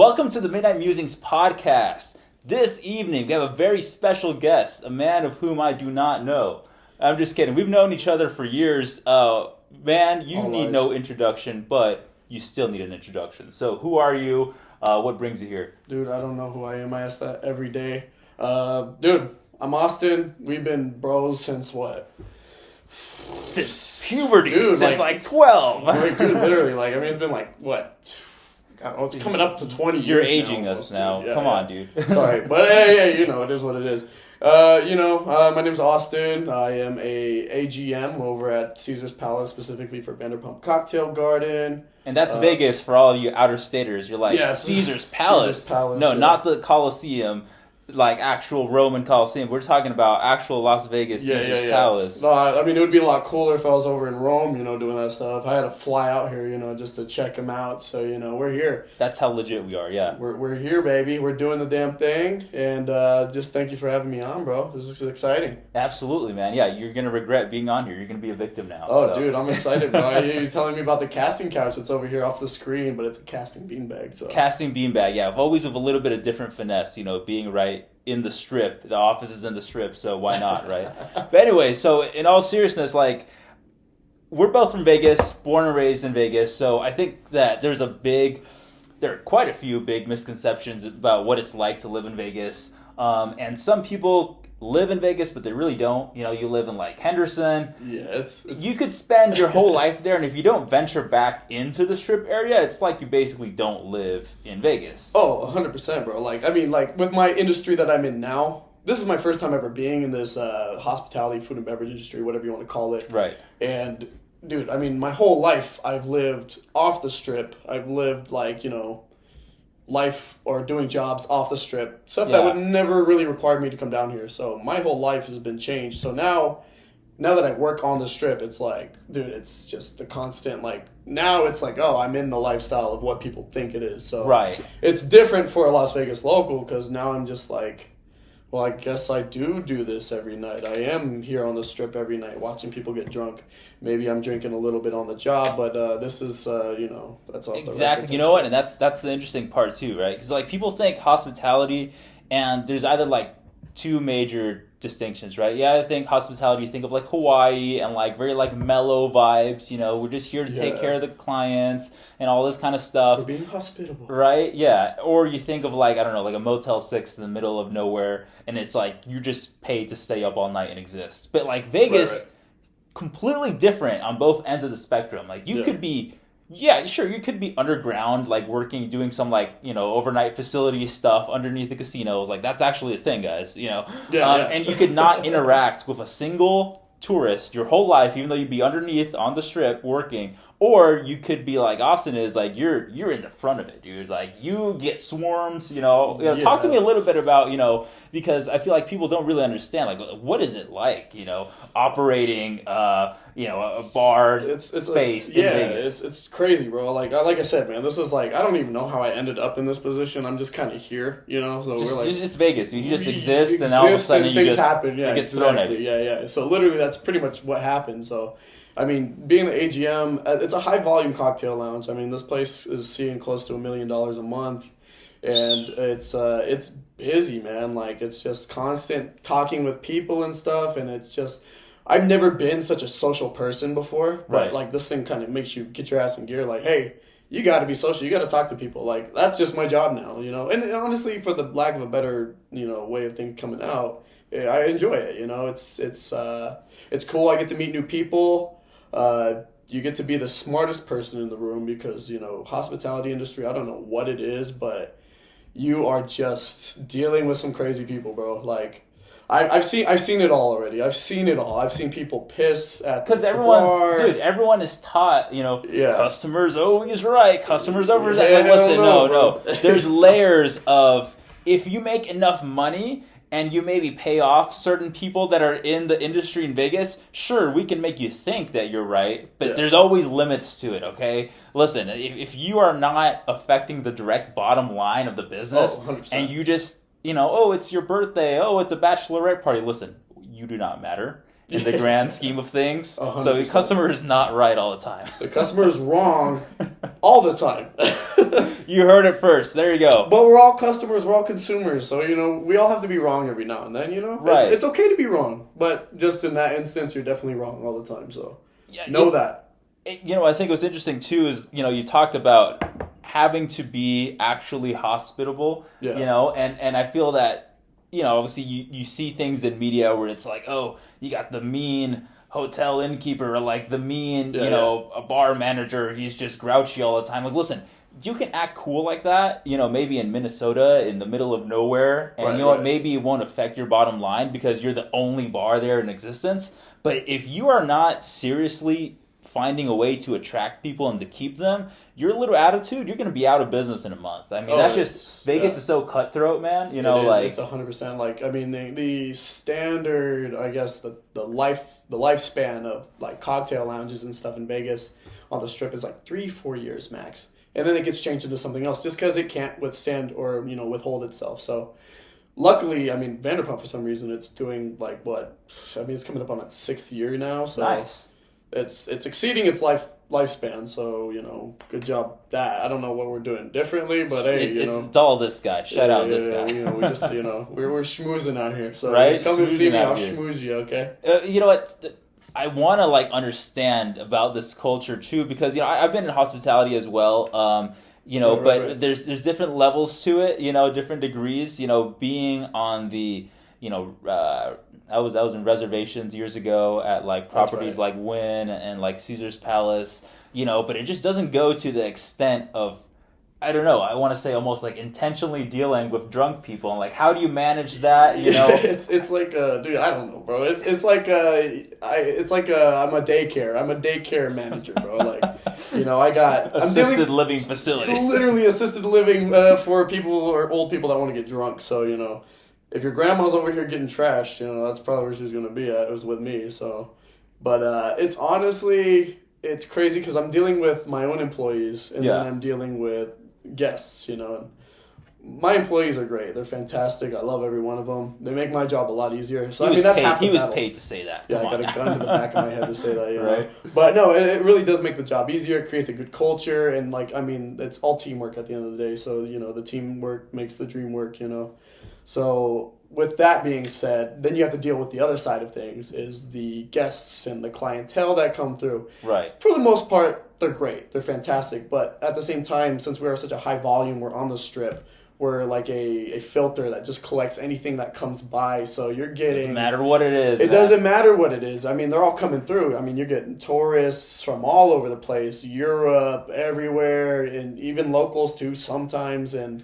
Welcome to the Midnight Musings Podcast. This evening, we have a very special guest, a man of whom I do not know. I'm just kidding. We've known each other for years. Man, you need no introduction, but you still need an introduction. So who are you? What brings you here? Dude, I don't know who I am. I ask that every day. Dude, I'm Austin. We've been bros since what? Since puberty. Dude, since like 12. Dude, literally. It's been what? God, it's coming up to 20 years. You're aging us now. Yeah, Come on, dude. Sorry. But hey, it is what it is. My name's Austin. I am a AGM over at Caesar's Palace, specifically for Vanderpump Cocktail Garden. And that's Vegas for all you outer staters. You're like, Caesar's Palace. Caesar's Palace. No, not the Coliseum, like actual Roman Coliseum. We're talking about actual Las Vegas Caesar's Palace. No, I mean, it would be a lot cooler if I was over in Rome, doing that stuff. I had to fly out here, just to check them out. So, we're here. That's how legit we are, yeah. We're here, baby. We're doing the damn thing. And just thank you for having me on, bro. This is exciting. Absolutely, man. Yeah, you're going to regret being on here. You're going to be a victim now. Oh, dude, I'm excited, bro. He's telling me about the casting couch that's over here off the screen, but it's a casting beanbag. So. Casting beanbag, yeah. Always with a little bit of different finesse, being right in the Strip. The office is in the Strip, so why not, right? But anyway, so in all seriousness, we're both from Vegas, born and raised in Vegas, so I think that there are quite a few big misconceptions about what it's like to live in Vegas. And some people live in Vegas, but they really don't. You live in Henderson. Yeah, it's you could spend your whole life there, and if you don't venture back into the Strip area, it's like you basically don't live in Vegas. Oh, 100%, bro. With my industry that I'm in now, this is my first time ever being in this hospitality, food and beverage industry, whatever you want to call it. Right. And, dude, my whole life I've lived off the Strip. I've lived, life or doing jobs off the Strip. Stuff that would never really require me to come down here. So my whole life has been changed. So now that I work on the Strip, it's dude, it's just the constant, now it's I'm in the lifestyle of what people think it is. So right. It's different for a Las Vegas local because now I'm just well, I guess I do this every night. I am here on the Strip every night watching people get drunk. Maybe I'm drinking a little bit on the job, but this is, that's off the exactly. You know what? And that's the interesting part too, right? Because people think hospitality, and there's either two major distinctions, right? Yeah, I think hospitality, you think of Hawaii and very mellow vibes. We're just here to take care of the clients and all this kind of stuff. We're being hospitable, right? Yeah. Or you think of I don't know, a Motel 6 in the middle of nowhere, and it's you're just paid to stay up all night and exist. But Vegas, right. Completely different on both ends of the spectrum. You could be. Yeah, sure. You could be underground, working, doing some overnight facility stuff underneath the casinos. That's actually a thing, guys. And you could not interact with a single tourist your whole life, even though you'd be underneath on the Strip working. Or you could be like Austin is, you're in the front of it, dude. You get swarmed. Talk to me a little bit about because I feel people don't really understand what is it like, operating a bar space in Vegas. It's crazy, bro. Like I said, man, this is I don't even know how I ended up in this position. I'm just kind of here, So it's Vegas, dude. You just exist, and all of a sudden you just happen. Yeah, you get thrown at you. Yeah. So literally, that's pretty much what happened. So. Being the AGM, it's a high-volume cocktail lounge. This place is seeing close to $1 million a month, and it's busy, man. It's just constant talking with people and stuff, and it's just... I've never been such a social person before, but, right. This thing kind of makes you get your ass in gear, hey, you got to be social. You got to talk to people. That's just my job now, And honestly, for the lack of a better, way of things coming out, I enjoy it, It's cool. I get to meet new people. You get to be the smartest person in the room because, hospitality industry, I don't know what it is, but you are just dealing with some crazy people, bro. I've seen it all already. I've seen it all. I've seen people piss at the bar. Everyone is taught, customers always right, customers always right. Listen, no. There's layers of, if you make enough money and you maybe pay off certain people that are in the industry in Vegas, sure, we can make you think that you're right, but there's always limits to it, okay? Listen, if you are not affecting the direct bottom line of the business, and you just, it's your birthday, it's a bachelorette party, listen, you do not matter in the grand scheme of things. 100%. So the customer is not right all the time. The customer is wrong all the time. You heard it first. There you go. But we're all customers. We're all consumers. So, we all have to be wrong every now and then, Right. It's okay to be wrong. But just in that instance, you're definitely wrong all the time. So, know that. I think what's interesting, too, is, you talked about having to be actually hospitable, and I feel that, obviously you see things in media where it's like, oh, you got the mean hotel innkeeper or like the mean, a bar manager, he's just grouchy all the time. Like, listen, you can act cool like that, maybe in Minnesota in the middle of nowhere, and what, maybe it won't affect your bottom line because you're the only bar there in existence. But if you are not seriously finding a way to attract people and to keep them, your little attitude, you're going to be out of business in a month. I mean, that's just, Vegas is so cutthroat, man. It's 100%. Like, I mean, the standard, I guess, the lifespan of like cocktail lounges and stuff in Vegas on the Strip is like 3-4 years max. And then it gets changed into something else just because it can't withstand or, withhold itself. So, luckily, I mean, Vanderpump, for some reason, it's doing like what? I mean, it's coming up on its 6th year now. So nice. It's exceeding its lifespan, so good job. That I don't know what we're doing differently, but hey, it's all this guy. Shout out this guy. We just we're schmoozing out here. So right? Come and see me, I'll schmooze you. Okay. You know what? I want to understand about this culture too, because I've been in hospitality as well. But there's different levels to it. Different degrees. Being on the I was in reservations years ago at like properties like Wynn and like Caesar's Palace, but it just doesn't go to the extent of, I don't know, I want to say almost like intentionally dealing with drunk people, and like how do you manage that? It's like dude, I don't know, bro. It's like I'm a daycare manager, bro. Like I got assisted living facility, literally assisted living for people or old people that want to get drunk. So if your grandma's over here getting trashed, that's probably where she's going to be at. It was with me, so. But it's honestly, it's crazy because I'm dealing with my own employees, and then I'm dealing with guests, And my employees are great. They're fantastic. I love every one of them. They make my job a lot easier. So, that's half the battle. He was paid to say that. Yeah, I got a gun to the back of my head to say that, Right. But no, it really does make the job easier. It creates a good culture, and it's all teamwork at the end of the day. So, the teamwork makes the dream work, So with that being said, then you have to deal with the other side of things, is the guests and the clientele that come through. Right. For the most part, they're great. They're fantastic. But at the same time, since we are such a high volume, we're on the Strip, we're like a filter that just collects anything that comes by. So you're getting... Doesn't matter what it is. It doesn't matter what it is. I mean, they're all coming through. I mean, you're getting tourists from all over the place, Europe, everywhere, and even locals too sometimes, and...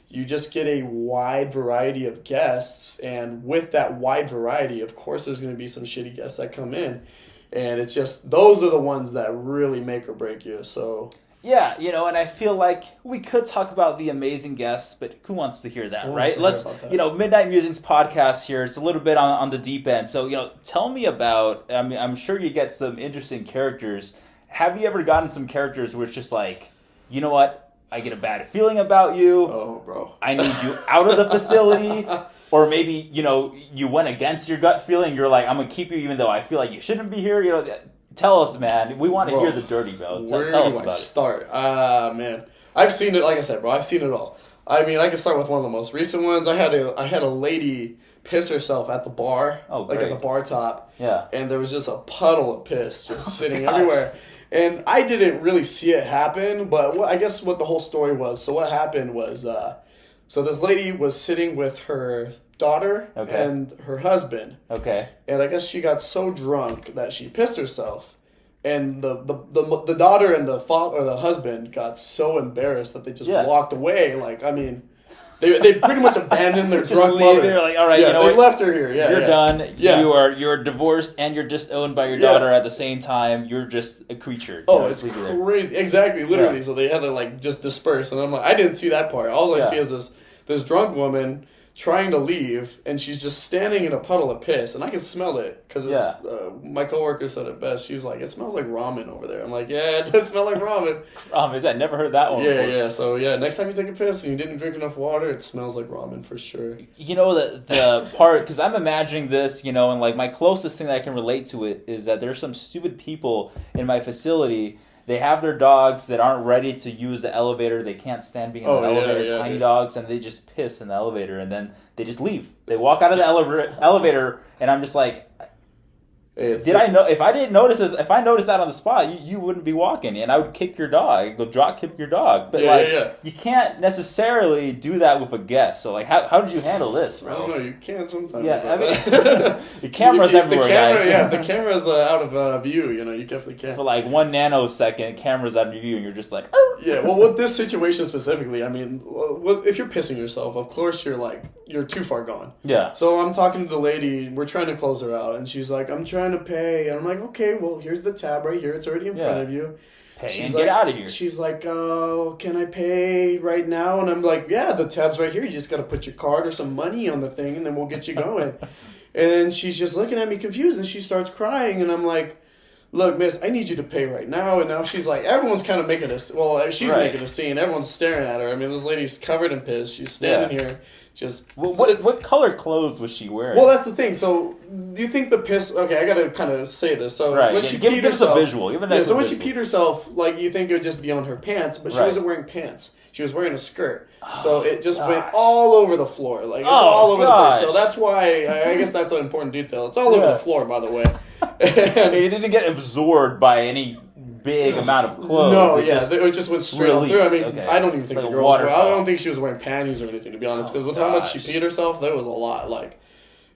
You just get a wide variety of guests, and with that wide variety, of course, there's going to be some shitty guests that come in, and it's just those are the ones that really make or break you. So yeah, and I feel like we could talk about the amazing guests, but who wants to hear that, right? Let's Midnight Musings Podcast here. It's a little bit on the deep end. So tell me about. I mean, I'm sure you get some interesting characters. Have you ever gotten some characters where it's just like, you know what? I get a bad feeling about you. Oh, bro. I need you out of the facility. Or maybe, you went against your gut feeling. You're like, I'm going to keep you even though I feel like you shouldn't be here. Tell us, man. We want to hear the dirty, bro. Tell us about it. Start? Man. I've seen it, like I said, bro. I've seen it all. I mean, I can start with one of the most recent ones. I had a lady piss herself at the bar. Oh, like great. at the bar top. Yeah. And there was just a puddle of piss just sitting everywhere. And I didn't really see it happen, but I guess what the whole story was. So what happened was, so this lady was sitting with her daughter and her husband. Okay. And I guess she got so drunk that she pissed herself. And the daughter and the father or the husband got so embarrassed that they just walked away. Like, I mean... They pretty much abandoned their drunk mother. They're like, all right, they left her here. Yeah, you're done. Yeah. You're divorced and you're disowned by your daughter at the same time. You're just a creature. It's crazy. Exactly, literally. Yeah. So they had to just disperse, and I'm like, I didn't see that part. All I see is this drunk woman trying to leave, and she's just standing in a puddle of piss, and I can smell it because my coworker said it best. She was like, "It smells like ramen over there." I'm like, "Yeah, it does smell like ramen." Ramen? I never heard that one. Yeah, before. yeah. So next time you take a piss and you didn't drink enough water, it smells like ramen for sure. The part, because I'm imagining this, and like my closest thing that I can relate to it is that there's some stupid people in my facility they have their dogs that aren't ready to use the elevator. They can't stand being in the elevator. Tiny dogs, and they just piss in the elevator, and then they just leave. They walk out of the elevator, and I'm just like, did I know? If I didn't notice this, if I noticed that on the spot, you wouldn't be walking, and I would kick your dog. I'd go drop kick your dog. But you can't necessarily do that with a guest. So like, how did you handle this, bro? I don't know. You can sometimes. Yeah, I mean, the camera's everywhere, guys. Yeah, the camera's out of view. You know, you definitely can. For like 1 nanosecond, camera's out of view, and you're just like, yeah. Well, with this situation specifically, I mean, if you're pissing yourself, of course you're too far gone. Yeah. So I'm talking to the lady. We're trying to close her out, and she's like, "I'm trying to pay," and I'm like, "Okay, well, here's the tab right here. It's already in front of you. Pay and get out of here." She's like, "Oh, can I pay right now?" And I'm like, "Yeah, the tab's right here. You just got to put your card or some money on the thing, and then we'll get you going." And then she's just looking at me confused, and she starts crying, and I'm like, "Look, miss, I need you to pay right now." And now she's like, everyone's kind of making this. Well, she's making a scene. Everyone's staring at her. I mean, this lady's covered in piss. She's standing here. Just what color clothes was she wearing? Well, that's the thing. So, do you think the piss? Okay, I gotta kind of say this. So when she peed herself, give us a visual. So when she peed herself, like you think it would just be on her pants, but she wasn't wearing pants. She was wearing a skirt, so it just went all over the floor. Like it's all over the place. So that's why I guess that's an important detail. It's all over the floor, by the way. It didn't get absorbed by any big amount of clothes. No, it just went straight on through. I mean, I don't even think the girl I don't think she was wearing panties or anything, to be honest, because with how much she peed herself, there was a lot. Like,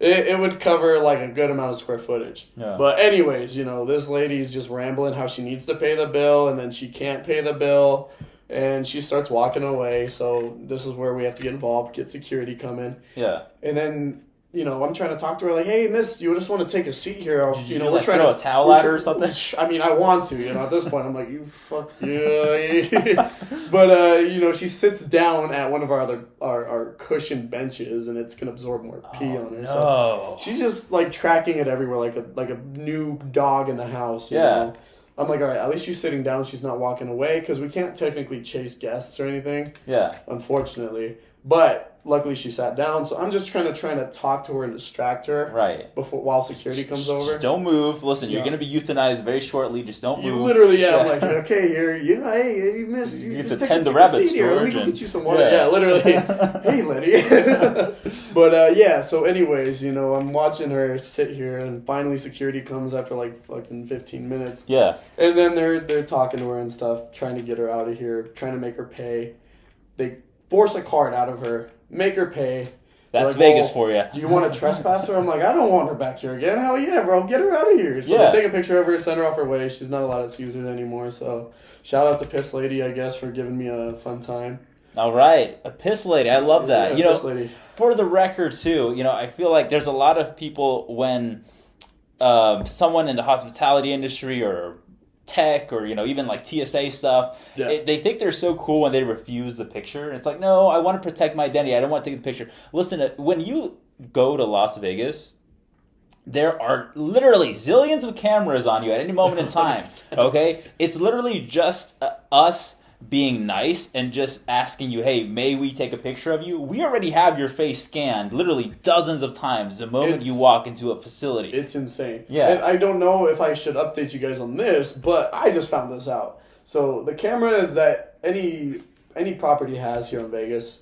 it would cover, like, a good amount of square footage. Yeah. But anyways, you know, this lady's just rambling how she needs to pay the bill, and then she can't pay the bill, and she starts walking away, so this is where we have to get involved, get security coming. Yeah. And then, you know, I'm trying to talk to her like, "Hey, miss, you just want to take a seat here?" We're trying to throw a towel at her or something. I mean, I want to, you know. At this point, I'm like, "You fuck yeah." But you know, she sits down at one of our cushion benches, and it's gonna absorb more pee on her. No. So she's just like tracking it everywhere, like a new dog in the house. You know? I'm like, all right, at least she's sitting down. She's not walking away because we can't technically chase guests or anything. Yeah. Unfortunately, but. Luckily, she sat down, so I'm just trying to talk to her and distract her. Right. While security comes over. Don't move. Listen, you're going to be euthanized very shortly. Just don't move. You literally, I'm like, okay, hey, you missed. You have to tend the rabbits, here. Let me go get you some water. Yeah, literally. Hey, lady. But, so anyways, you know, I'm watching her sit here, and finally security comes after, like, fucking 15 minutes. Yeah. And then they're talking to her and stuff, trying to get her out of here, trying to make her pay. They force a card out of her. Make her pay. That's like, Vegas for you. Do you want to trespass her? I'm like, I don't want her back here again. Hell yeah, bro. Get her out of here. So they take a picture of her, send her off her way. She's not allowed at Caesars anymore. So shout out to Piss Lady, I guess, for giving me a fun time. All right. A Piss Lady. I love that. Yeah, Piss Lady. For the record, too, you know, I feel like there's a lot of people when someone in the hospitality industry or tech or, you know, even like TSA stuff, they think they're so cool when they refuse the picture. And it's like, no, I want to protect my identity. I don't want to take the picture. Listen, when you go to Las Vegas, there are literally zillions of cameras on you at any moment in time. Okay? It's literally just us being nice and just asking you, hey, may we take a picture of you? We already have your face scanned literally dozens of times the moment you walk into a facility. It's insane. Yeah. And I don't know if I should update you guys on this, but I just found this out. So the cameras that any property has here in Vegas,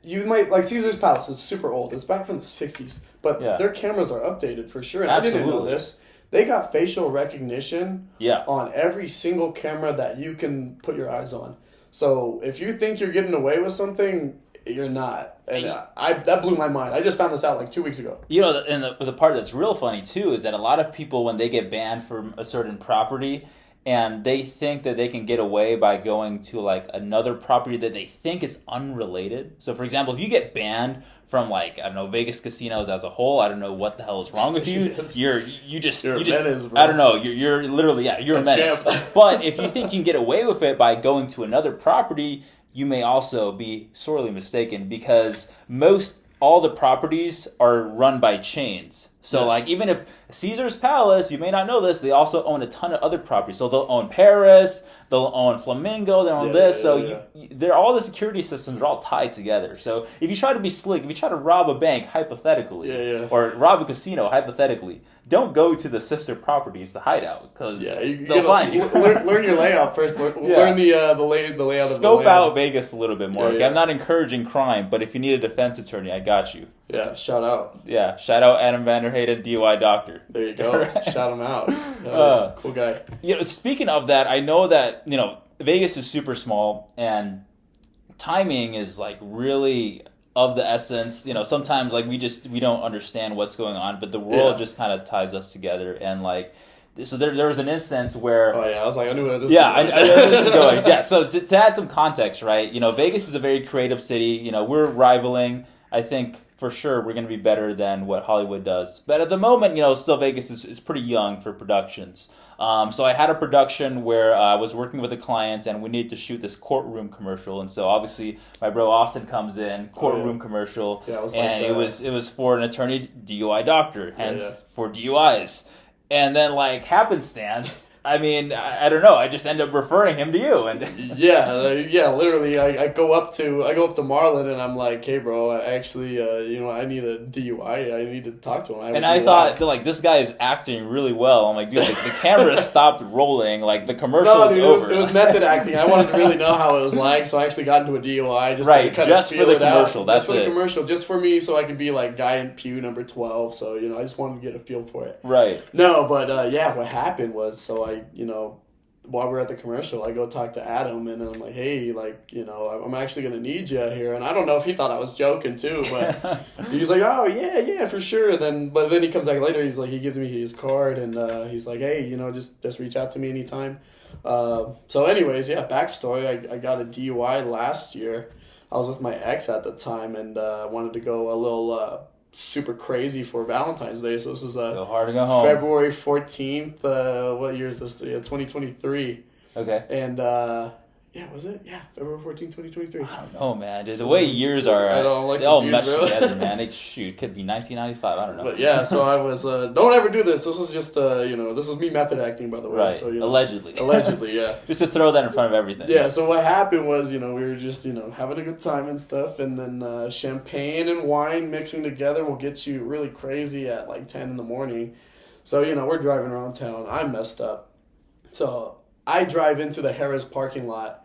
you might, like Caesar's Palace, it's super old. It's back from the 60s. But their cameras are updated for sure. And Absolutely. I didn't know this. They got facial recognition on every single camera that you can put your eyes on. So if you think you're getting away with something, you're not. And that blew my mind. I just found this out like 2 weeks ago. You know, and the part that's real funny, too, is that a lot of people, when they get banned from a certain property, and they think that they can get away by going to, like, another property that they think is unrelated. So, for example, if you get banned from, like, I don't know, Vegas casinos as a whole, I don't know what the hell is wrong with you. You're a menace, bro. I don't know. You're literally, you're a menace. But if you think you can get away with it by going to another property, you may also be sorely mistaken because all the properties are run by chains. So, like, even if Caesar's Palace, you may not know this, they also own a ton of other properties. So they'll own Paris, they'll own Flamingo, they'll own this. They're all the security systems are all tied together. So if you try to be slick, if you try to rob a bank, hypothetically, or rob a casino, hypothetically, don't go to the sister properties to hide out, because they'll find you. Learn your layout first. Learn the layout. Scope out Vegas a little bit more. Okay, I'm not encouraging crime, but if you need a defense attorney, I got you. Yeah, shout out. Yeah, shout out Adam Vanderheyden, DUI doctor. There you go. Right. Shout him out. Cool guy. Speaking of that, I know that Vegas is super small, and timing is like really of the essence. Sometimes like we don't understand what's going on, but the world just kind of ties us together. And like, so there was an instance where I was like, I knew where this I knew this is going. Yeah, so to add some context, right? Vegas is a very creative city. We're rivaling. I think for sure we're going to be better than what Hollywood does. But at the moment, still Vegas is pretty young for productions. So I had a production where I was working with a client and we needed to shoot this courtroom commercial. And so obviously my bro Austin comes in, courtroom commercial. Yeah, it was for an attorney DUI doctor, hence for DUIs. And then like happenstance, I mean, I don't know. I just end up referring him to you, and literally, I go up to Marlon, and I'm like, "Hey, bro, I actually, I need a DUI. I need to talk to him." I thought, like, this guy is acting really well. I'm like, dude, the camera stopped rolling. Like, the commercial was over. It was method acting. I wanted to really know how it was like, so I actually got into a DUI just for the commercial. That's just for the commercial, just for me, so I could be like guy in pew number 12. So I just wanted to get a feel for it. Right. No, but what happened was while we're at the commercial, I go talk to Adam, and I'm like, hey, like, I'm actually going to need you here. And I don't know if he thought I was joking too, but he's like, oh, yeah, for sure. But then he comes back later, he's like, he gives me his card, and he's like, hey, just reach out to me anytime. So anyways, backstory, I got a DUI last year. I was with my ex at the time, and wanted to go a little super crazy for Valentine's Day. So this is go hard to go home. February 14th. What year is this? 2023. Okay. And was it? Yeah, February 14th, 2023. I don't know, man. Dude, the way years are, they all mesh together, man. Could be 1995. I don't know. But so I was. Don't ever do this. This was just this was me method acting, by the way. Right. So, Allegedly, yeah. Just to throw that in front of everything. Yeah. So what happened was, we were just having a good time and stuff, and then champagne and wine mixing together will get you really crazy at like 10 in the morning. So we're driving around town. I'm messed up. So I drive into the Harrah's parking lot,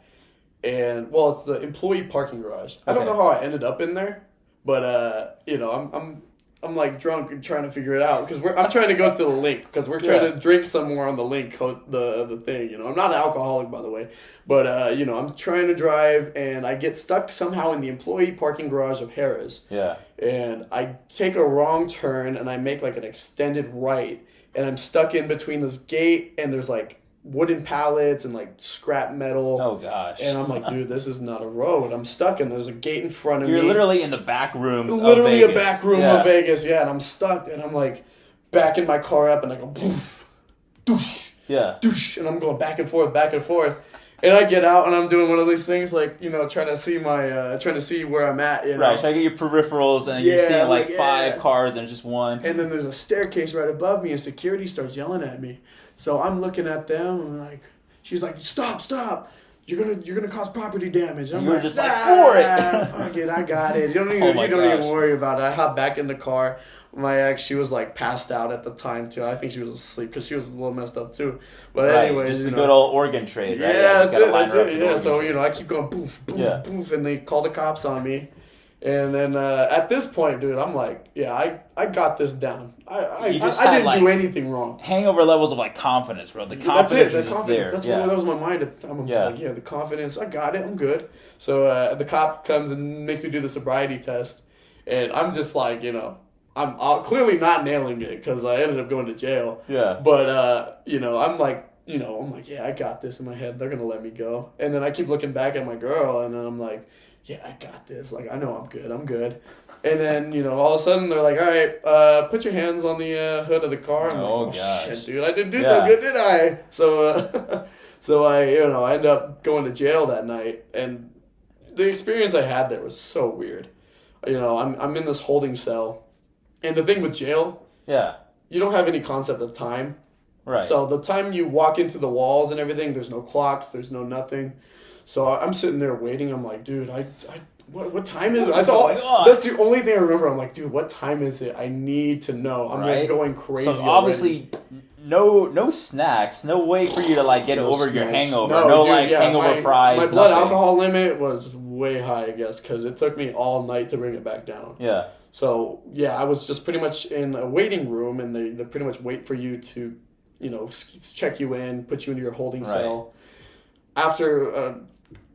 and it's the employee parking garage. I don't know how I ended up in there, but I'm like drunk and trying to figure it out because I'm trying to go to the link because we're trying to drink somewhere on the link, the thing. I'm not an alcoholic, by the way, but I'm trying to drive, and I get stuck somehow in the employee parking garage of Harrah's. Yeah. And I take a wrong turn, and I make like an extended right, and I'm stuck in between this gate, and there's like wooden pallets and like scrap metal. Oh gosh. And I'm like, dude, this is not a road. I'm stuck, and there's a gate in front of me. You're literally in the back rooms literally of Vegas. A back room of Vegas, and I'm stuck, and I'm like backing my car up, and I go poof, doosh, doosh, and I'm going back and forth, and I get out, and I'm doing one of these things like trying to see where I'm at, right, trying to get your peripherals, and you're seeing like 5 cars and just one, and then there's a staircase right above me, and security starts yelling at me. So I'm looking at them, and like, she's like, "Stop! You're gonna cause property damage." And I'm like, just like, for it. Fuck it, I got it. You don't even worry about it. I hop back in the car. My ex, she was like passed out at the time too. I think she was asleep because she was a little messed up too. But anyways, just the good old organ trade, right? Yeah, that's it. Yeah, so I keep going poof, and they call the cops on me. And then at this point, dude, I'm like, I got this down. I didn't do anything wrong. Hangover levels of like confidence, bro. The confidence is just there. That was my mind at the time. I'm just like, the confidence. I got it. I'm good. So the cop comes and makes me do the sobriety test, and I'm just like, I'm clearly not nailing it because I ended up going to jail. Yeah. But I'm like, I got this in my head. They're gonna let me go. And then I keep looking back at my girl, and then I'm like, yeah, I got this. Like, I know I'm good. And then, all of a sudden, they're like, all right, put your hands on the hood of the car. I'm like, gosh. Shit, dude, I didn't do so good, did I? So, I end up going to jail that night. And the experience I had there was so weird. I'm in this holding cell. And the thing with jail, Yeah. You don't have any concept of time. Right. So the time you walk into the walls and everything, there's no clocks, there's no nothing. So I'm sitting there waiting. I'm like, dude, what time is it? That's the only thing I remember. I'm like, dude, what time is it? I need to know. I'm like going crazy. So obviously, no snacks, no way for you to like get over your hangover. No, dude, hangover fries. My blood alcohol limit was way high, I guess, because it took me all night to bring it back down. Yeah. So yeah, I was just pretty much in a waiting room, and they pretty much wait for you to, check you in, put you into your holding cell. After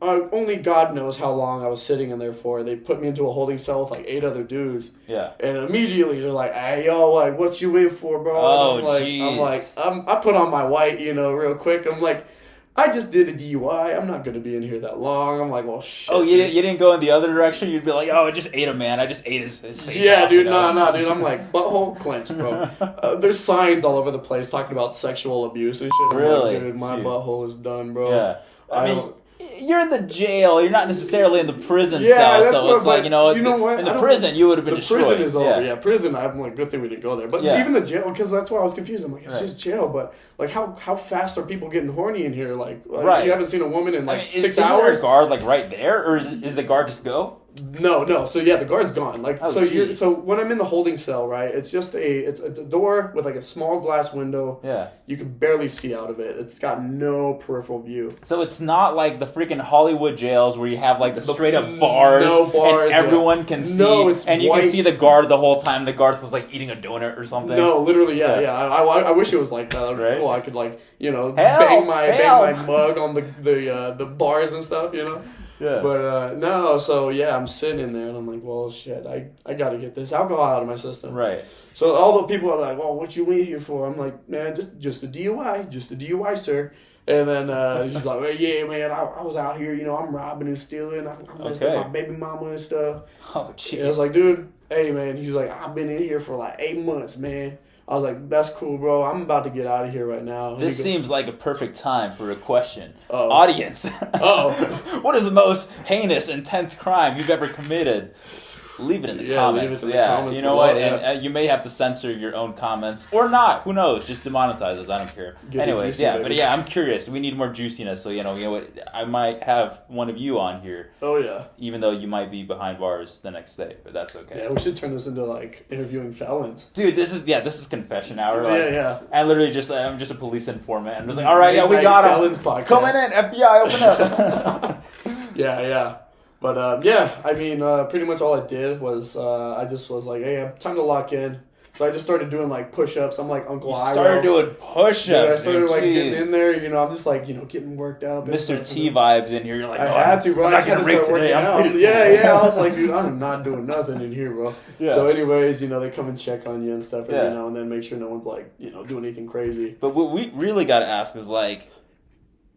only God knows how long I was sitting in there for. They put me into a holding cell with like 8 other dudes. Yeah. And immediately they're like, "Hey, yo, like, what you in for, bro?" Oh, I put on my white, real quick. I'm like, I just did a DUI. I'm not gonna be in here that long. I'm like, well, shit. Oh, you didn't go in the other direction? You'd be like, oh, I just ate a man. I just ate his face. Yeah, dude, no, dude. I'm like, butthole clenched, bro. There's signs all over the place talking about sexual abuse and shit. Really? Like, dude, my butthole is done, bro. Yeah. I mean, you're in the jail. You're not necessarily in the prison cell. So it's like, what? In the prison, you would have been destroyed. Prison is over. Yeah, prison, I'm like, good thing we didn't go there. But even the jail, because that's why I was confused. I'm like, it's just jail. But, like, how fast are people getting horny in here? Like you haven't seen a woman in, 6 hours? Is there a guard, like, right there? Or is the guard just go? No. So yeah, the guard's gone. Like so when I'm in the holding cell, right? It's just it's a door with like a small glass window. Yeah. You can barely see out of it. It's got no peripheral view. So it's not like the freaking Hollywood jails where you have like the straight up bars, and everyone can see. No, it's and you white. can see the guard the whole time. The guard's just like eating a donut or something. No, literally, yeah. I wish it was like that. That'd be cool. I could Help, bang my mug on the bars and stuff. Yeah. But no, so yeah, I'm sitting in there and I'm like, well, shit, I got to get this alcohol out of my system. Right. So all the people are like, well, what you in here for? I'm like, man, just a DUI, sir. And then he's like, well, yeah, man, I was out here, I'm robbing and stealing. I messed up my baby mama and stuff. Oh, jeez. I was like, dude, hey, man. He's like, I've been in here for like 8 months, man. I was like, that's cool, bro. I'm about to get out of here right now. This seems like a perfect time for a question. Uh-oh. Audience. Uh-oh. What is the most heinous, intense crime you've ever committed? Leave it in the comments. You know what? Yeah. And you may have to censor your own comments or not. Who knows? Just demonetize us. I don't care. Anyways, baby. I'm curious. We need more juiciness. So you know what? I might have one of you on here. Oh yeah. Even though you might be behind bars the next day, but that's okay. Yeah, we should turn this into like interviewing felons. Dude, this is confession hour. Like, yeah. I literally I'm just a police informant. I'm just like, all right, we got him. Coming in, FBI, open up. Yeah. But, I mean, pretty much all I did was I just was like, hey, time to lock in. So I just started doing, like, push-ups. I'm like Uncle Iro. Started doing push-ups. Dude, I started, getting in there. I'm just, like, getting worked out. Mr. T vibes in here. You're like, I had to, bro. I just had to start working out. Yeah. I was like, dude, I'm not doing nothing in here, bro. Yeah. So anyways, they come and check on you and stuff every now and then, make sure no one's, like, doing anything crazy. But what we really got to ask is, like,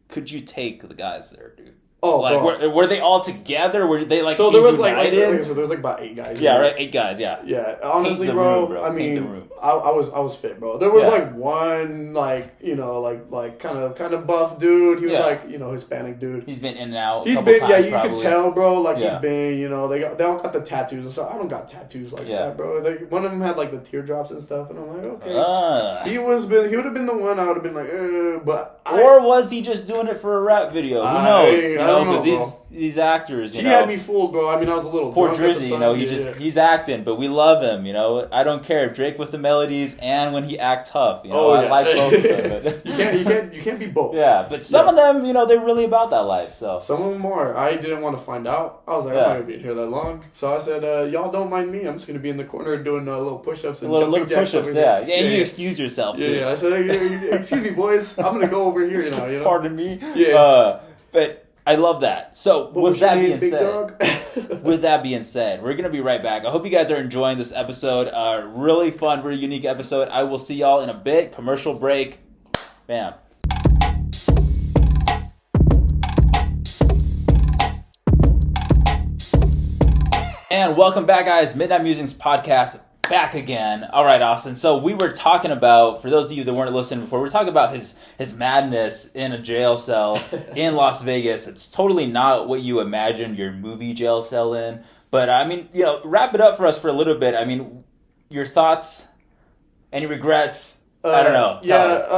could you take the guys there, dude? Oh, like, were they all together? Were they like? So there was like there was like about 8 guys. Yeah, right, 8 guys. Yeah. Yeah, honestly, bro. I mean, I was fit, bro. There was like one like kind of buff dude. He was like Hispanic dude. He's been in and out. He's been you can tell, bro. Like he's been they all got the tattoos and stuff. I don't got tattoos like that, bro. One of them had like the teardrops and stuff, and I'm like, okay. He would have been the one I would have been like, but or was he just doing it for a rap video? Who knows? Because these actors, he had me fooled, bro. I mean, I was a little poor Drizzy. He's acting, but we love him. I don't care. Drake with the melodies and when he act tough. I like both of them. You can't be both. Yeah, but some of them, they're really about that life. So some of them are. I didn't want to find out. I was like, I'm not gonna be in here that long. So I said, y'all don't mind me. I'm just gonna be in the corner doing little push-ups and little push-ups. And you excuse yourself too. Yeah. I said, excuse me, boys. I'm gonna go over here. Pardon me. Yeah. But I love that. So with that being said, we're going to be right back. I hope you guys are enjoying this episode. Really fun, really unique episode. I will see y'all in a bit. Commercial break. Bam. And welcome back, guys. Midnight Musings Podcast. Back again. All right, Austin. So we were talking about, for those of you that weren't listening before, we were talking about his madness in a jail cell in Las Vegas. It's totally not what you imagine your movie jail cell in. But I mean, wrap it up for us for a little bit. I mean, your thoughts Any regrets? I don't know. Tell us.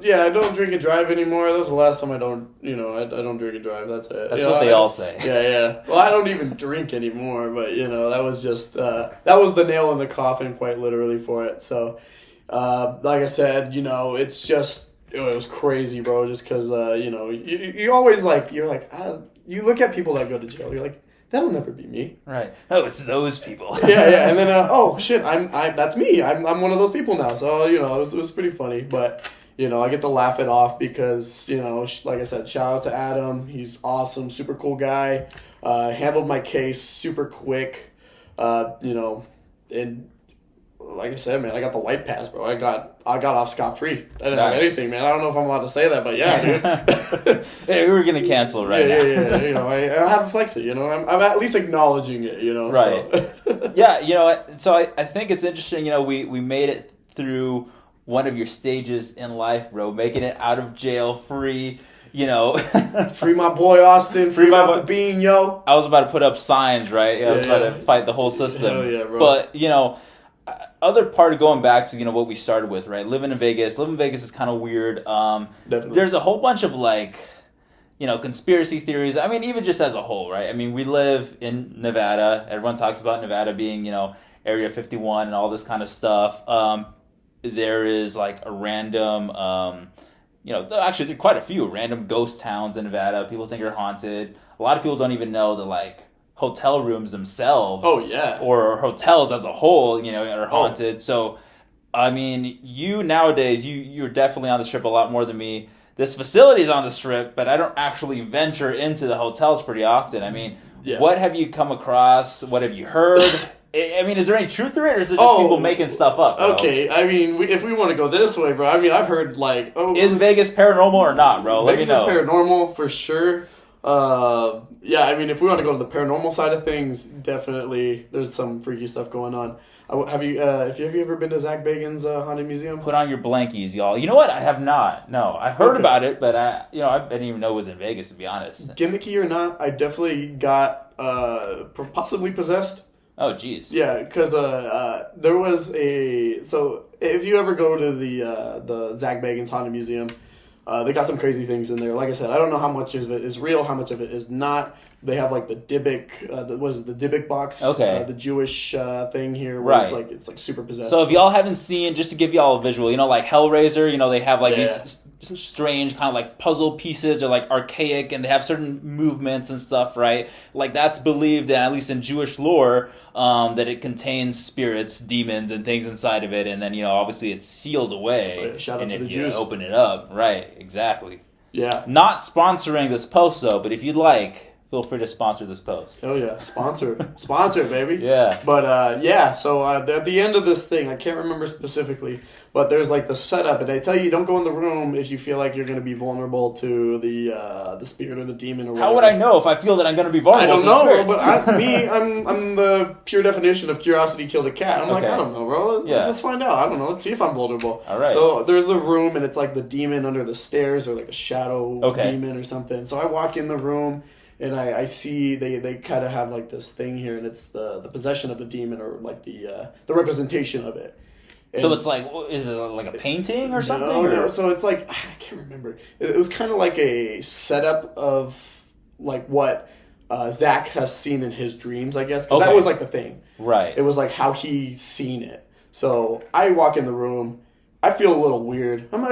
I don't drink and drive anymore. That was the last time I don't drink and drive. That's it. That's what they all say. Yeah. Well, I don't even drink anymore, but that was just that was the nail in the coffin, quite literally, for it. So, like I said, it's just it was crazy, bro. Just because you always you look at people that go to jail, you're like, that'll never be me. Right. Oh, it's those people. yeah. And then, oh shit, that's me. I'm one of those people now. So, it was pretty funny, but, I get to laugh it off because, like I said, shout out to Adam. He's awesome, super cool guy. Handled my case super quick. And like I said, man, I got the white pass, bro. I got off scot-free. I didn't have anything, man. I don't know if I'm allowed to say that, but yeah, dude. Hey, we were going to cancel right now. Yeah. I have to flex it, I'm at least acknowledging it, Right. So. Yeah, so I think it's interesting, we made it through one of your stages in life, bro, making it out of jail free. Free my boy Austin, free my the bean, yo. I was about to put up signs, right? I was about to fight the whole system. Hell yeah, bro. But, other part of going back to, what we started with, right? Living in Vegas is kind of weird. There's a whole bunch of, conspiracy theories. I mean, even just as a whole, right? I mean, we live in Nevada. Everyone talks about Nevada being, Area 51 and all this kind of stuff. There is, a random, actually, there's quite a few random ghost towns in Nevada. People think are haunted. A lot of people don't even know that, hotel rooms themselves. Oh, yeah. Or hotels as a whole, are haunted. So, I mean, you nowadays, you're definitely on the Strip a lot more than me. This facility's on the Strip, but I don't actually venture into the hotels pretty often. I mean, What have you come across? What have you heard? I mean, is there any truth to it, or is it just people making stuff up? Bro? Okay, I mean, if we want to go this way, bro, I mean, I've heard, is Vegas paranormal or not, bro? Let me know. Vegas is paranormal, for sure. I mean, if we want to go to the paranormal side of things, definitely there's some freaky stuff going on. Have you ever been to Zach Bagan's Haunted Museum? Put on your blankies, y'all. You know what? I have not. No, I've heard about it, but I didn't even know it was in Vegas, to be honest. Gimmicky or not, I definitely got possibly possessed. Oh, jeez. Yeah, because there was so if you ever go to the Zach Bagan's Haunted Museum. They got some crazy things in there. Like I said, I don't know how much of it is real, how much of it is not. They have the Dybbuk, the Dybbuk box? Okay. The Jewish thing here where it's super possessed. So if y'all haven't seen, just to give y'all a visual, like Hellraiser, they have these strange kind of puzzle pieces or archaic, and they have certain movements and stuff, right? That's believed, at least in Jewish lore, that it contains spirits, demons, and things inside of it, and then obviously it's sealed away. Shout out and to if the you Jews. Open it up, right? Exactly. Yeah. Not sponsoring this post though, but if you'd like, feel free to sponsor this post. Oh yeah, sponsor, baby. Yeah. But so at the end of this thing, I can't remember specifically, but there's the setup, and they tell you don't go in the room if you feel like you're going to be vulnerable to the spirit or the demon or whatever. How would I know if I feel that I'm going to be vulnerable? I don't know, but I'm I'm the pure definition of curiosity killed a cat. I'm okay. I don't know, bro. Let's find out. I don't know. Let's see if I'm vulnerable. All right. So there's the room, and it's the demon under the stairs, or a shadow demon or something. So I walk in the room. And I see they kind of have this thing here, and it's the possession of the demon, or the representation of it. And so it's is it a painting or something? No. So it's I can't remember. It was kind of a setup of what Zach has seen in his dreams, I guess, because that was the thing. Right. It was how he's seen it. So I walk in the room, I feel a little weird. I'm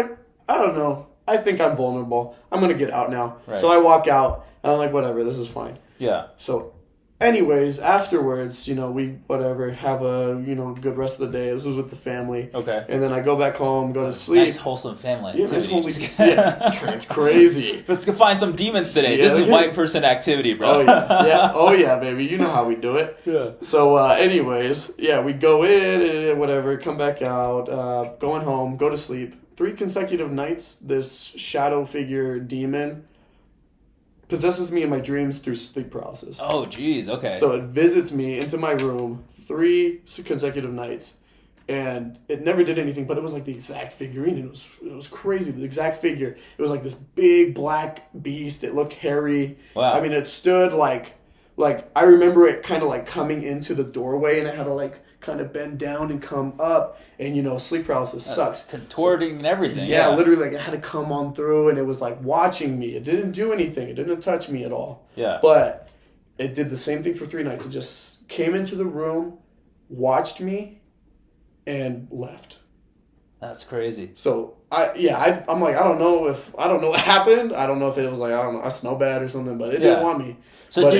I don't know. I think I'm vulnerable. I'm gonna get out now. Right. So I walk out. And I'm whatever, this is fine. Yeah. So, anyways, afterwards, we have a good rest of the day. This was with the family. Okay. And then I go back home, go to sleep. Nice wholesome family activity. It's crazy. Let's go find some demons today. This is white person activity, bro. Oh yeah, baby. You know how we do it. Yeah. So, anyways, we go in, whatever, come back out, going home, go to sleep. 3 consecutive nights, this shadow figure demon possesses me in my dreams through sleep paralysis. Oh, geez, okay. So it visits me into my room 3 consecutive nights, and it never did anything, but it was the exact figurine. It was crazy, the exact figure. It was this big black beast. It looked hairy. Wow. I mean, it stood I remember it kind of coming into the doorway, and it had a kind of bend down and come up, and sleep paralysis sucks. Contorting and everything. Yeah, literally, like, it had to come on through, and it was like watching me. It didn't do anything. It didn't touch me at all. Yeah. But it did the same thing for 3 nights. It just came into the room, watched me, and left. That's crazy. So I'm like, I don't know what happened. I don't know if it was like, I don't know, I smell bad or something, but it didn't want me. So do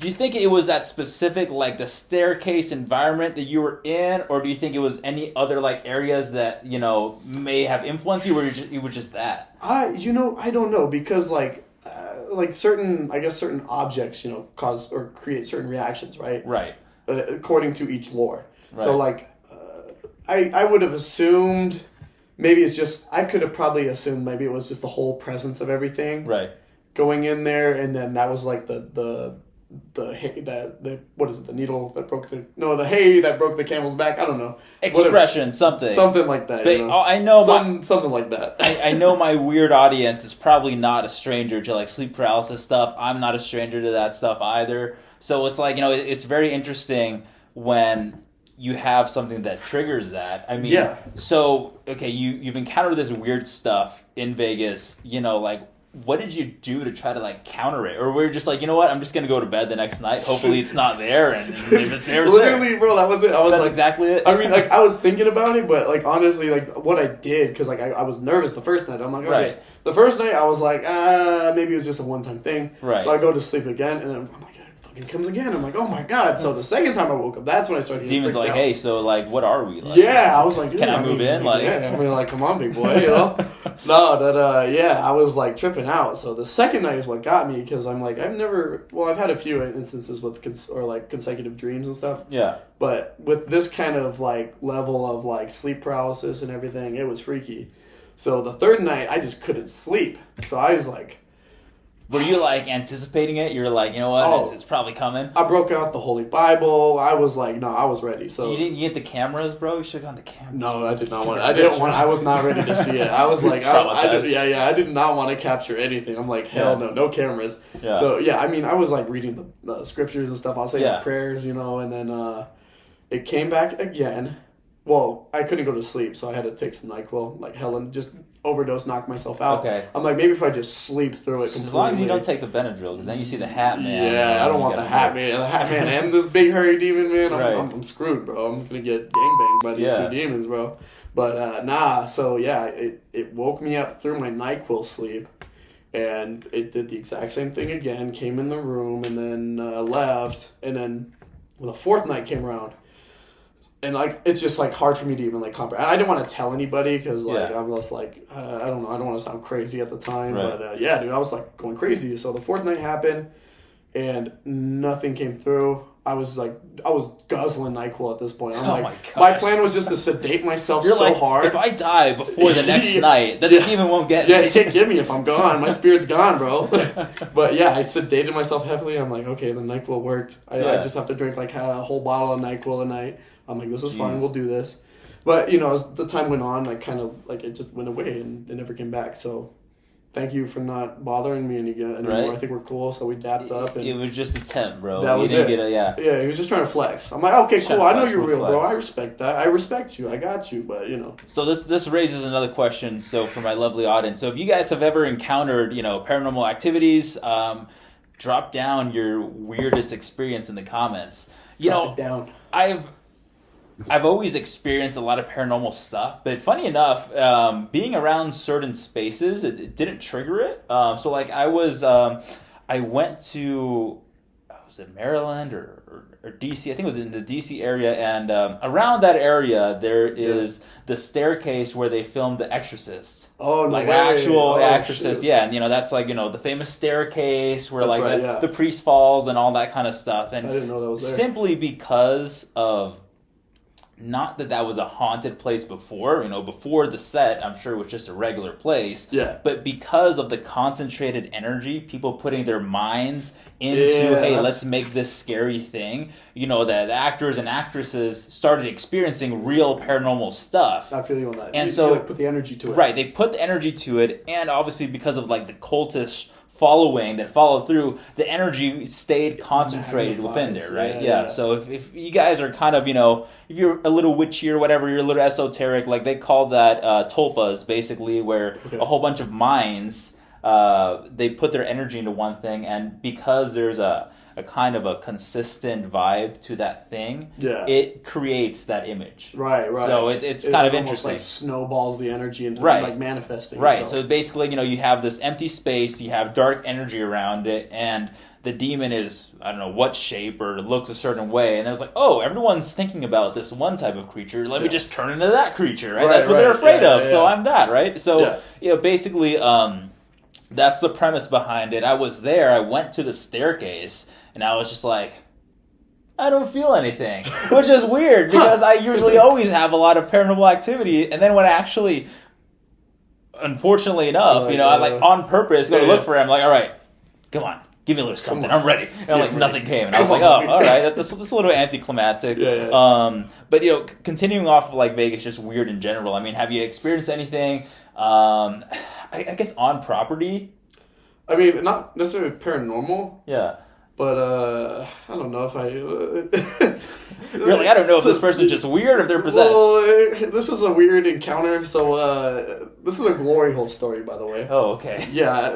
you think it was that specific, like, the staircase environment that you were in, or do you think it was any other, like, areas that, may have influenced you, or it was just that? I don't know, because like certain objects, cause or create certain reactions, right? Right. According to each lore. Right. So like, I would have assumed maybe I could have probably assumed maybe it was just the whole presence of everything. Right. Going in there, and then that was like the hay what is it, the needle that broke the hay that broke the camel's back, I don't know, expression, something like that, but I know something like that. I know my weird audience is probably not a stranger to like sleep paralysis stuff. I'm not a stranger to that stuff either, so it's like, it's very interesting when you have something that triggers that. I mean, so okay, you've encountered this weird stuff in Vegas, like, what did you do to try to like counter it? Or were you just like, you know what, I'm just gonna go to bed the next night. Hopefully it's not there, and if it's there, it's literally there. Bro, that was it. That's exactly it. I mean, like, I was thinking about it, but like, honestly, like, what I did, because like I was nervous the first night. I'm like, okay. Right. The first night I was like, maybe it was just a one-time thing. Right. So I go to sleep again, and then I'm like, it comes again. I'm like, oh my god. So the second time I woke up, that's when I started getting demons like, out. hey, so like, what are we like? Yeah, I was like, can I move in? Like, yeah, I mean, like, come on, big boy, I was like tripping out. So the second night is what got me, because I'm like, I've had a few instances with consecutive dreams and stuff. Yeah. But with this kind of like level of like sleep paralysis and everything, it was freaky. So the third night, I just couldn't sleep. So I was like, were you like anticipating it? You were like, you know what, it's probably coming. I broke out the Holy Bible. I was like, no, I was ready. So you didn't get the cameras, bro? You should have gone the cameras. No, I did not want. I was not ready to see it. I was like, I did not want to capture anything. I'm like, hell no cameras. Yeah. So I mean, I was like reading the scriptures and stuff. I'll say the prayers, and then it came back again. Well, I couldn't go to sleep, so I had to take some NyQuil, like Helen, just overdose, knock myself out. Okay. I'm like, maybe if I just sleep through it completely. As long as you don't take the Benadryl, because then you see the Hat Man. Yeah, I don't want the Hat Man. The Hat Man and this big hairy demon, man. I'm screwed, bro. I'm going to get gangbanged by these two demons, bro. But, so it woke me up through my NyQuil sleep, and it did the exact same thing again, came in the room, and then left, and then the fourth night came around. And like, it's just like hard for me to even like comprehend. I didn't want to tell anybody, because like I was like, I don't know, I don't want to sound crazy at the time, but dude, I was like going crazy. So the fourth night happened, and nothing came through. I was guzzling NyQuil at this point. I'm like, my plan was just to sedate myself hard. If I die before the next night, then the demon won't get me. Yeah, he can't get me if I'm gone. My spirit's gone, bro. But I sedated myself heavily. I'm like, okay, the NyQuil worked. I just have to drink like a whole bottle of NyQuil a night. I'm like, this is fine, we'll do this. But, as the time went on, like, kind of, like, it just went away and it never came back. So, thank you for not bothering me anymore. Right? I think we're cool, so we dapped up. And it was just a temp, bro. That was it. Yeah, he was just trying to flex. I'm like, okay, cool, I know you're real, bro. I respect that. I respect you. I got you, but, So this raises another question, so for my lovely audience. So, if you guys have ever encountered, paranormal activities, drop down your weirdest experience in the comments. Drop it down. I've always experienced a lot of paranormal stuff, but funny enough, being around certain spaces, it didn't trigger it. So like I went to, was it Maryland or DC? I think it was in the DC area, and around that area there is the staircase where they filmed The Exorcist. Oh, no like way. Actual Exorcist, yeah, and that's like the famous staircase where the priest falls and all that kind of stuff. And I didn't know that was there. Simply because of. Not that was a haunted place before, before the set, I'm sure it was just a regular place. Yeah. But because of the concentrated energy, people putting their minds into, let's make this scary thing, that actors and actresses started experiencing real paranormal stuff. I feel you on that. And so put the energy to it. Right. They put the energy to it, and obviously because of like the cultish following that followed through, the energy stayed concentrated within there, right? Yeah. So if you guys are kind of, if you're a little witchy or whatever, you're a little esoteric, like they call that tulpas, basically, where a whole bunch of minds, they put their energy into one thing, and because there's a kind of a consistent vibe to that thing, it creates that image. Right. So it's kind of interesting. Like snowballs the energy into like manifesting. Right. So basically, you have this empty space, you have dark energy around it, and the demon is, I don't know what shape or looks a certain way, and it's like, oh, everyone's thinking about this one type of creature, let me just turn into that creature, right? That's what they're afraid of, so I'm that, right? So, basically, that's the premise behind it. I was there, I went to the staircase, and I was just like, I don't feel anything, which is weird, because I usually always have a lot of paranormal activity, and then when I actually, unfortunately enough, I like on purpose go to look for him, like, all right, come on. Give me a little something. I'm ready. And nothing came. And I was like, oh, all right. That's a little anticlimactic. But, continuing off of like Vegas, just weird in general. I mean, have you experienced anything, I guess, on property? I mean, not necessarily paranormal. Yeah. But I don't know if I... Really, I don't know if this person's just weird or if they're possessed. Well, this was a weird encounter. So this is a glory hole story, by the way. Oh, okay. Yeah,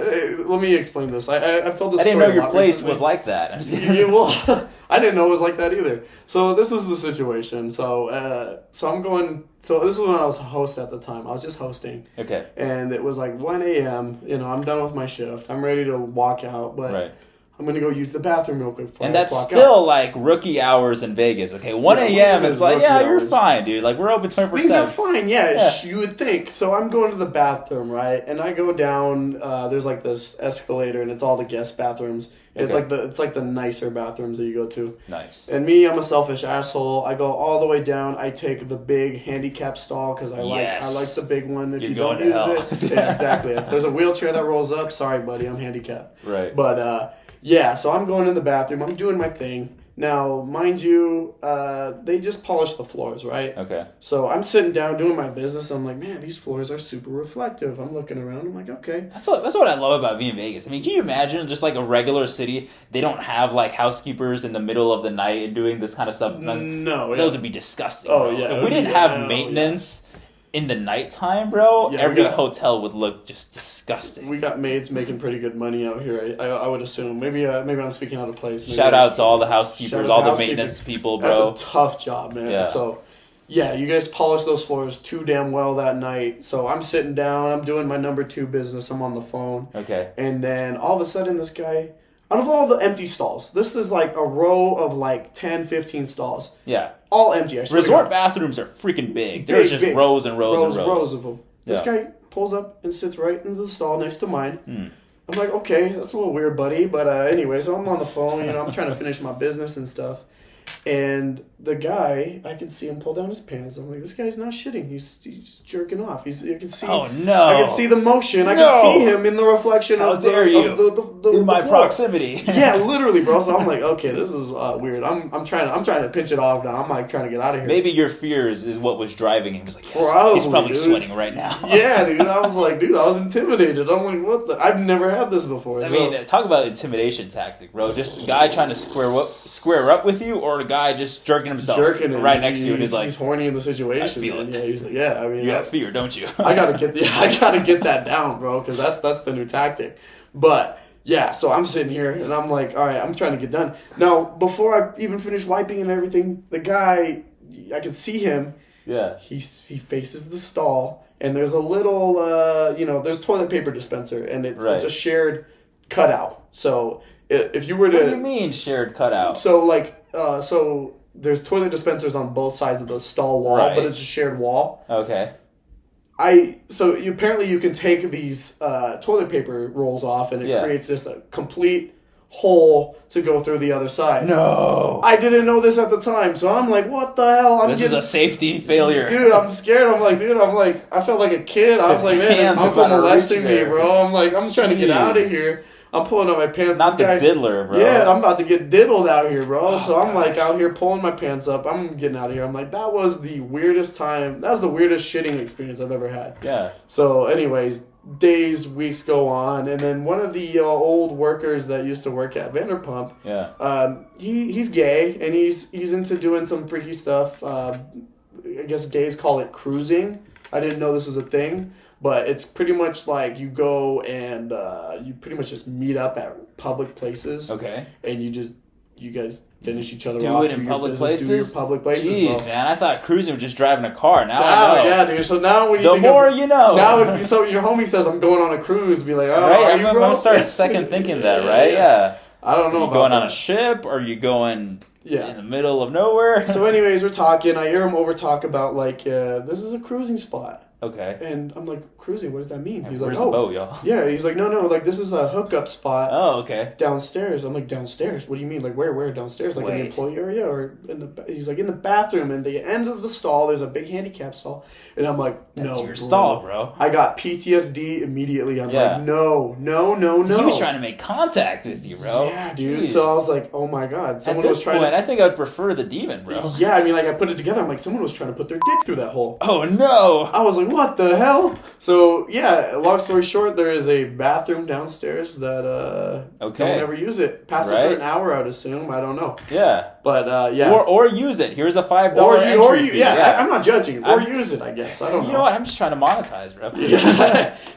let me explain this. I've told this story. I didn't know your place recently. was like that. I'm just well, I didn't know it was like that either. So this is the situation. So I'm going... So this is when I was a host at the time. I was just hosting. Okay. And it was like 1 a.m. I'm done with my shift. I'm ready to walk out, but... Right. I'm going to go use the bathroom real quick before and that's still like rookie hours in Vegas, okay? 1 a.m. is like, you're fine, dude. Like, we're open 24/7. Things are fine, you would think. So I'm going to the bathroom, right? And I go down, there's like this escalator, and it's all the guest bathrooms. Okay. It's like the nicer bathrooms that you go to. Nice. And me, I'm a selfish asshole. I go all the way down. I take the big handicap stall because I like the big one. If you don't use it, exactly. If there's a wheelchair that rolls up, sorry, buddy, I'm handicapped. Right. But so I'm going in the bathroom. I'm doing my thing. Now, mind you, they just polished the floors, right? Okay. So I'm sitting down doing my business. I'm like, man, these floors are super reflective. I'm looking around. I'm like, okay. That's what I love about being in Vegas. I mean, can you imagine just like a regular city? They don't have like housekeepers in the middle of the night and doing this kind of stuff. No. Those would be disgusting. Oh, bro. yeah. If we didn't have maintenance... in the nighttime, bro, every hotel would look just disgusting. We got maids making pretty good money out here. I would assume. Maybe I'm speaking out of place. Shout out to all the housekeepers, all the maintenance people, bro. That's a tough job, man. Yeah. So, you guys polished those floors too damn well that night. So I'm sitting down. I'm doing my number 2 business. I'm on the phone. Okay. And then all of a sudden, this guy... Out of all the empty stalls, this is like a row of like 10, 15 stalls. Yeah. All empty. Resort bathrooms are freaking big. There's just rows and rows and rows of them. This guy pulls up and sits right into the stall next to mine. I'm like, okay, that's a little weird, buddy. But anyway, so I'm on the phone. I'm trying to finish my business and stuff. And the guy, I can see him pull down his pants. I'm like, this guy's not shitting. He's jerking off. You can see. Oh no! I can see the motion. I can see him in the reflection of my proximity. Yeah, literally, bro. So I'm like, okay, this is weird. I'm trying to pinch it off now. I'm like trying to get out of here. Maybe your fears is what was driving him. He was like, yes, he's probably sweating right now. Yeah, dude. I was like, dude, I was intimidated. I'm like, what the? I've never had this before. I mean, talk about intimidation tactic, bro. Just a guy trying to square up with you, or a guy just jerking himself right next to you, and he's like, he's horny in the situation. I feel it. Yeah, he's like, yeah. I mean, you have fear, don't you? I gotta get that down, bro, because that's the new tactic. But yeah, so I'm sitting here and I'm like, all right, I'm trying to get done. Now, before I even finish wiping and everything, the guy, I can see him. Yeah. He faces the stall, and there's a little, there's toilet paper dispenser, and it's a shared cutout. So if you were to... What do you mean shared cutout? So there's toilet dispensers on both sides of the stall wall, but it's a shared wall. Okay. Apparently you can take these toilet paper rolls off, and it creates just a complete hole to go through the other side. No. I didn't know this at the time, so I'm like, what the hell? This is a safety failure. Dude, I'm scared. I felt like a kid. I was like, man, this uncle molesting me, bro. I'm like, I'm trying to get out of here. I'm pulling up my pants. Not the diddler, bro. Yeah, I'm about to get diddled out here, bro. So I'm like out here pulling my pants up. I'm getting out of here. I'm like, that was the weirdest time. That was the weirdest shitting experience I've ever had. Yeah. So anyways, days, weeks go on, and then one of the old workers that used to work at Vanderpump, he's gay, and he's into doing some freaky stuff. I guess gays call it cruising. I didn't know this was a thing, but it's pretty much like you go and you pretty much just meet up at public places. Okay. And you guys finish each other do off. It in public places? Do your public places. Jeez, man, I thought cruising was just driving a car. Now I know. Yeah, dude. So now when you the more you know. Now if your homie says I'm going on a cruise, be like, oh, right? I'm gonna start second thinking that, right? Yeah. I don't know. Are you going on a ship? Or are you going in the middle of nowhere? So, anyways, we're talking. I hear him over talk about like, this is a cruising spot. Okay. And I'm like, cruising? What does that mean? He's where's like, the boat, y'all? Yeah, he's like, no, like this is a hookup spot. Oh, okay. Downstairs. I'm like, downstairs? What do you mean? Like, where downstairs? Like in the employee area or in the? He's like, in the bathroom. And the end of the stall, there's a big handicap stall. And I'm like, that's your stall, bro. I got PTSD immediately. I'm like, no. So he was trying to make contact with you, bro. Yeah, dude. Jeez. So I was like, oh my god, someone was trying I think I would prefer the demon, bro. Yeah, I mean, like I put it together. I'm like, someone was trying to put their dick through that hole. Oh no! I was like, what the hell? So yeah, long story short, there is a bathroom downstairs that don't ever use it past a certain hour. I'd assume. I don't know. Yeah, but yeah, or use it. Here's a $5 entry fee. I'm not judging. Or use it, I guess. I don't know. You know what? I'm just trying to monetize, bro.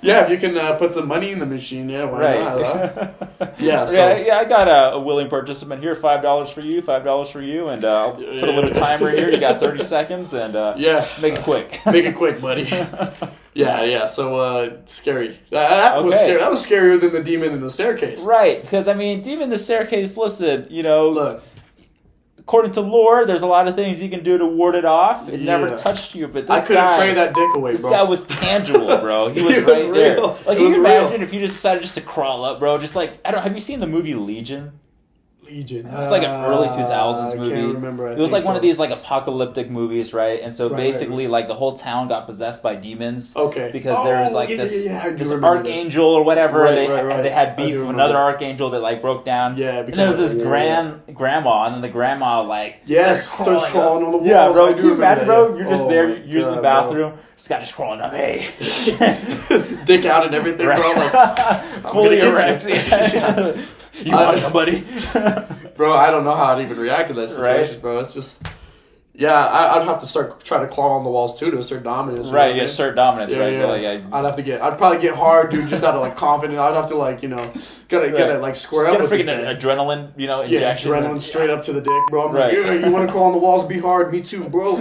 Yeah, if you can put some money in the machine, yeah, why not? Huh? Yeah, so. I got a willing participant here. $5 for you, $5 for you, and I'll put a little timer here. You got 30 seconds, and make it quick. Make it quick, buddy. Yeah. So scary. That was scary. That was scarier than the demon in the staircase. Right, because I mean, demon in the staircase. Listen, look. According to lore, there's a lot of things you can do to ward it off. It never touched you, but this guy... I couldn't pray that dick away, bro. This guy was tangible, bro. He was right there. Like, can you imagine if you just decided just to crawl up, bro? Just like, have you seen the movie Legion? It's like an early 2000s movie. I can't remember. It was like one of these like apocalyptic movies, right? And so basically like the whole town got possessed by demons. Okay. Because there was like this archangel or whatever. Right. They had beef with another archangel that like broke down. Yeah. And there was this grandma, and then the grandma like starts crawling on the walls. Yeah, bro. Can you imagine, bro? You're just there, you're using the bathroom. This guy just crawling up. Hey. Dick out and everything, bro. Like, fully erect. You want somebody? Bro, I don't know how I'd even react to that situation, bro. It's just... Yeah, I'd have to try to claw on the walls, too, to assert dominance. Right, you assert dominance, right? Yeah. I'd probably get hard, dude, just out of, like, confidence. I'd have to, like, gotta like, square up with freaking adrenaline, injection. Yeah, adrenaline straight up to the dick, bro. I'm like, you want to crawl on the walls, be hard, me too, bro.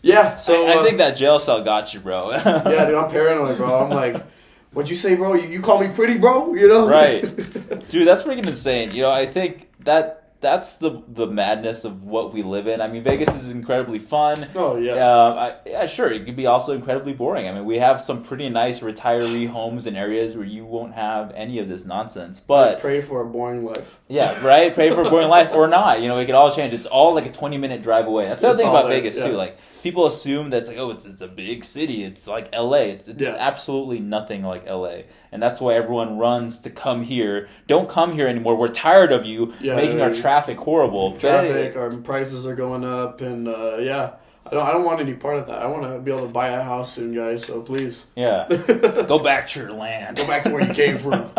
Yeah, so... I think that jail cell got you, bro. Yeah, dude, I'm paranoid, bro. I'm like... What'd you say, bro? You call me pretty, bro? Right. Dude, that's freaking insane. I think that's the madness of what we live in. I mean, Vegas is incredibly fun. Oh, yeah. Sure, it could be also incredibly boring. I mean, we have some pretty nice retiree homes in areas where you won't have any of this nonsense. But pray for a boring life. Yeah, right? Pray for a boring life or not. It could all change. It's all like a 20-minute drive away. That's the other thing about Vegas, too. Like, people assume that it's a big city. It's like LA. It's absolutely nothing like LA. And that's why everyone runs to come here. Don't come here anymore. We're tired of you making our traffic horrible. Our prices are going up, and I don't want any part of that. I want to be able to buy a house soon, guys. So please, go back to your land. Go back to where you came from.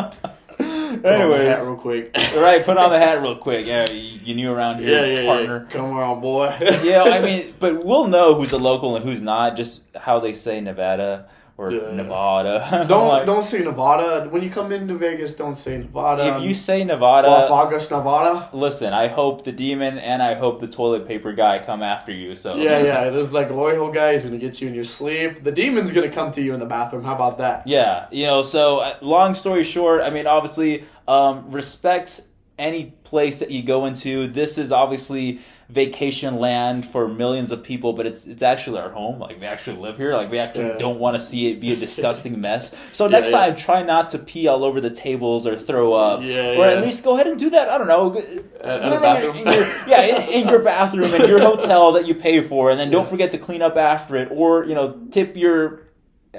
Anyways, hat real quick. Right, put on the hat real quick. Yeah, you new around here, partner. Yeah. Come on, boy. I mean, but we'll know who's a local and who's not. Just how they say Nevada. Or Nevada. Don't say Nevada. When you come into Vegas, don't say Nevada. If you say Nevada... Las Vegas, Nevada. Listen, I hope the demon and I hope the toilet paper guy come after you. So Yeah. There's like loyal guy who's going to get you in your sleep. The demon's going to come to you in the bathroom. How about that? Yeah. So long story short, I mean, obviously, respect any place that you go into. This is obviously... vacation land for millions of people, but it's actually our home. Like, we actually live here. Like, we actually don't want to see it be a disgusting mess. So next time, try not to pee all over the tables or throw up. Or at least go ahead and do that, I don't know. In your bathroom in your hotel that you pay for, and then don't forget to clean up after it, or, tip your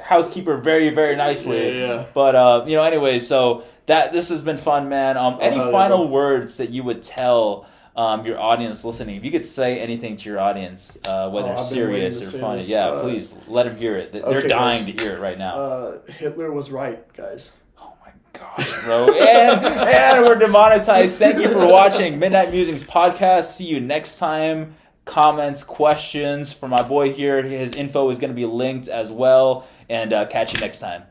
housekeeper very, very nicely. But, anyways, so this has been fun, man. Any final words that you would tell your audience listening, if you could say anything to your audience, whether it's serious or funny, please let them hear it. They're dying to hear it right now. Hitler was right, guys. Oh my gosh, bro. and we're demonetized. Thank you for watching Midnight Musings Podcast. See you next time. Comments, questions for my boy here. His info is going to be linked as well. And catch you next time.